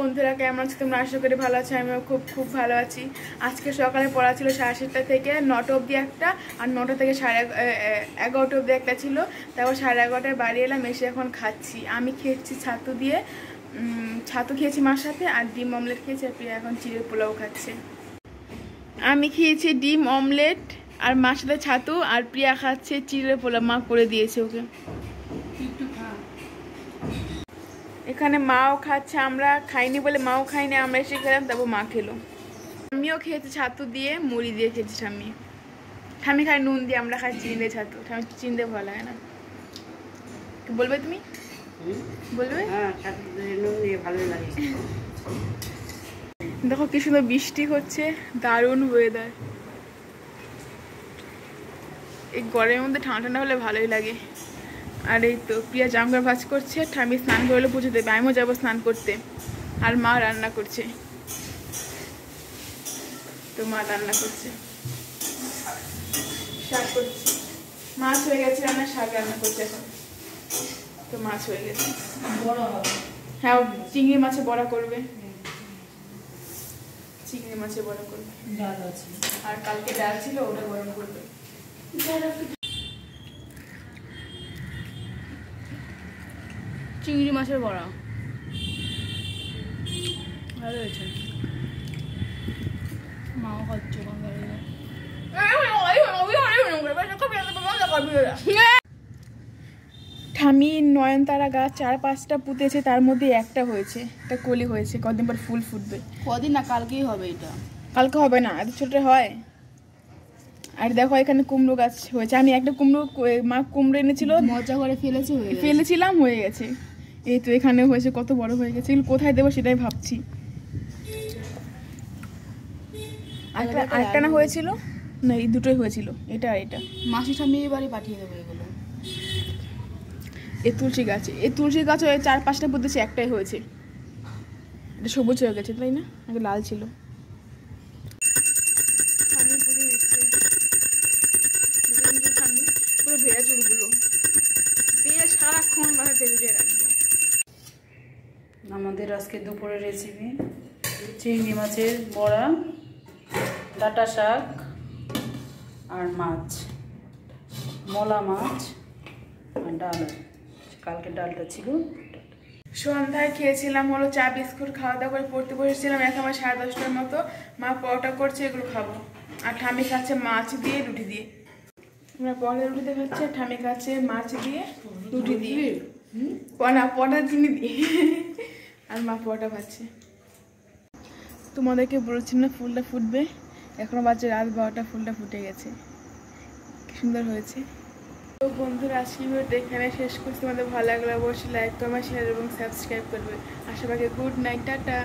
বন্ধুরা, কেমন আছো তোমরা? আশা করি ভালো আছো। আমিও খুব ভালো আছি। আজকে সকালে পড়া ছিল 7:30 থেকে 9টা অবধি একটা, আর 9টা থেকে 11:30 অবধি একটা ছিল। তারপর 11:30টায় বাড়ি এলাম, এসে এখন খাচ্ছি। আমি খেয়েছি ছাতু দিয়ে, ছাতু খেয়েছি মার সাথে, আর ডিম অমলেট খেয়েছি। আর প্রিয়া এখন চিড়ের পোলাও খাচ্ছে। আমি খেয়েছি ডিম অমলেট আর মার সাথে ছাতু, আর প্রিয়া খাচ্ছে চিড়ের পোলাও। মা করে দিয়েছে ওকে। এখানে মাও খাচ্ছে, আমরা খাইনি বলে মাও খাইনি, আমরা এসে খেলাম, তারপর মা খেলো। আমিও খেয়েছি ছাতু দিয়ে, মুড়ি দিয়ে খেয়েছি। ঠামি খাই নুন দিয়ে, আমরা খাই চিনি দিয়ে ছাতু। ঠামি চিনি দিয়ে ভালো লাগে না। বলবে তুমি? বলবে? দেখো কি সুন্দর বৃষ্টি হচ্ছে, দারুণ ওয়েদার। এই গরমের মধ্যে ঠান্ডা ঠান্ডা হলে ভালোই লাগে। আর এই তো প্রিয়া জামগার ভাজ করছে, ঠামি স্নান করলে পুজো দেবে, আমিও যাবো স্নান করতে। আর মা রান্না করছে, তো মা রান্না করছে, শাক করছে। মাছ হয়ে গেছে রান্না, শাক রান্না করছে এখন। তো মাছ হয়ে গেছে, বড় হবে। হ্যাঁ, চিংড়ি মাছে বড়া করবে, চিংড়ি মাছে বড়া করবে। ডাল আছে, আর কালকে ডাল ছিল, ওটা গরম করবে। চিংড়ি মাছের বড়া ভালো হয়েছে। মাও খাচ্ছে। ঠামি নয়নতারা গাছ 4-5টা পুঁতেছে, তার মধ্যে একটা হয়েছে, একটা কলি হয়েছে। কদিন পর ফুল ফুটবে। কদিন না, কালকেই হবে। এটা কালকে হবে না, এত ছোট হয়। আর দেখো এখানে কুমড়ো গাছ হয়েছে। আমি একটা মা কুমড়ো এনেছিল, মজা করে ফেলেছিলাম, হয়ে গেছে। এই তো এখানে হয়েছে, কত বড় হয়ে গেছে। এগুলো কোথায় দেবো সেটাই ভাবছি। আরেকটা না হয়েছিল না, এই দুটোই হয়েছিল, এটা আর এটা। মাসি ঠামি বাড়ি পাঠিয়ে দেবো এগুলো। এই তুলসী গাছ 4-5টা পুঁতেছে, একটাই হয়েছে। এটা সবুজ হয়ে গেছে, তাই না? আগে লাল ছিল। পুরো ভেজা চুলগুলো দিয়ে সারাক্ষণ মাথা তেল দিয়ে রাখবে। আমাদের আজকে দুপুরের রেসিপি চিংড়ি মাছের বড়া, ডাঁটা শাক আর মাছ, মলা মাছ আর ডাল। কালকে ডালটা ছিল। সন্ধ্যায় খেয়েছিলাম হলো চা বিস্কুট, খাওয়া দাওয়া করে পড়তে বসেছিলাম। এখন আমার 10:30টার মতো। মা পরোটা করছে, এগুলো খাবো। আর ঠামি খাচ্ছে মাছ দিয়ে, রুটি দিয়ে। আমরা পরোটা রুটিতে খাচ্ছি, আর ঠামি খাচ্ছে মাছ দিয়ে, রুটি দিয়ে। পরোটা চিনি দিয়ে। আর মা পরোটা খাচ্ছে। তোমাদেরকে বলছিলাম না ফুলটা ফুটবে, এখনো বাজে রাত 12টা, ফুলটা ফুটে গেছে। কি সুন্দর হয়েছে। তো বন্ধুরা, আজকে ভিডিওটা এখানে শেষ করছি। তোমাদের ভালো লাগলে অবশ্যই লাইক, কমেন্ট, শেয়ার এবং সাবস্ক্রাইব করবে। আশা করি গুড নাইট, টাটা।